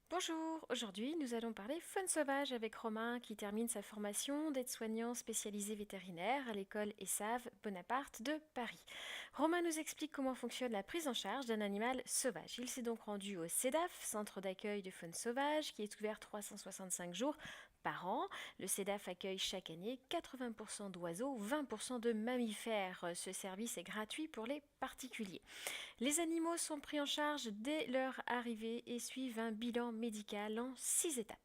Bonjour, aujourd'hui nous allons parler faune sauvage avec Romain qui termine sa formation d'aide-soignant spécialisé vétérinaire à l'école ESAV Bonaparte de Paris. Romain nous explique comment fonctionne la prise en charge d'un animal sauvage. Il s'est donc rendu au CEDAF, centre d'accueil de faune sauvage, qui est ouvert 365 jours par an. Le CEDAF accueille chaque année 80% d'oiseaux, 20% de mammifères. Ce service est gratuit pour les particuliers. Les animaux sont pris en charge dès leur arrivée et suivent un bilan médical en 6 étapes.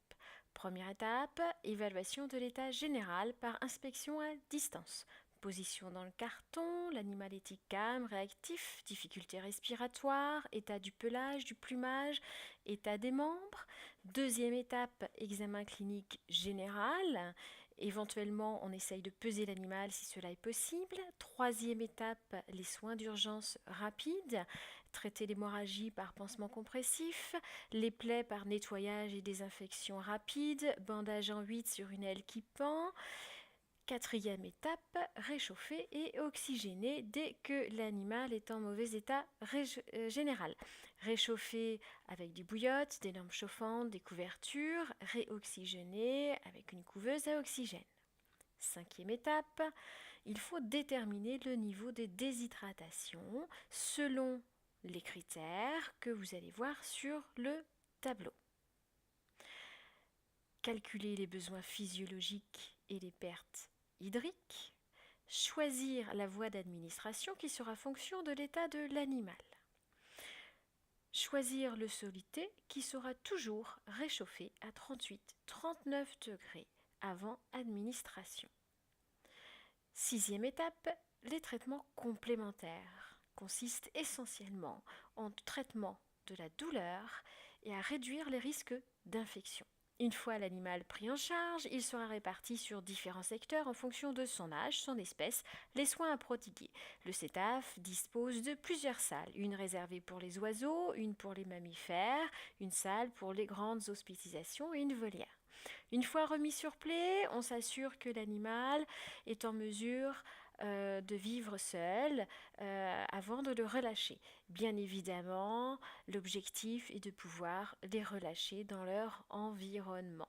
Première étape, évaluation de l'état général par inspection à distance. Position dans le carton, l'animal est calme, réactif, difficultés respiratoires, état du pelage, du plumage, état des membres. Deuxième étape, examen clinique général. Éventuellement, on essaye de peser l'animal si cela est possible. Troisième étape, les soins d'urgence rapides. Traiter l'hémorragie par pansement compressif. Les plaies par nettoyage et désinfection rapide. Bandage en 8 sur une aile qui pend. Quatrième étape, réchauffer et oxygéner dès que l'animal est en mauvais état général. Réchauffer avec des bouillottes, des lampes chauffantes, des couvertures, réoxygéner avec une couveuse à oxygène. Cinquième étape, il faut déterminer le niveau de déshydratation selon les critères que vous allez voir sur le tableau. Calculer les besoins physiologiques et les pertes hydriques. Choisir la voie d'administration qui sera fonction de l'état de l'animal. Choisir le soluté qui sera toujours réchauffé à 38-39 degrés avant administration. Sixième étape, les traitements complémentaires consistent essentiellement en traitement de la douleur et à réduire les risques d'infection. Une fois l'animal pris en charge, il sera réparti sur différents secteurs en fonction de son âge, son espèce, les soins à prodiguer. Le CETAF dispose de plusieurs salles, une réservée pour les oiseaux, une pour les mammifères, une salle pour les grandes hospitalisations et une volière. Une fois remis sur pied, on s'assure que l'animal est en mesure de vivre seul avant de le relâcher. Bien évidemment, l'objectif est de pouvoir les relâcher dans leur environnement.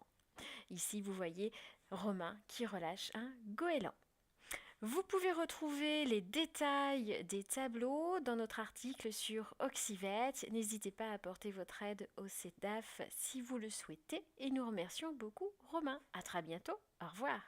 Ici, vous voyez Romain qui relâche un goéland. Vous pouvez retrouver les détails des tableaux dans notre article sur Oxyvet. N'hésitez pas à apporter votre aide au CEDAF si vous le souhaitez et nous remercions beaucoup Romain. À très bientôt. Au revoir.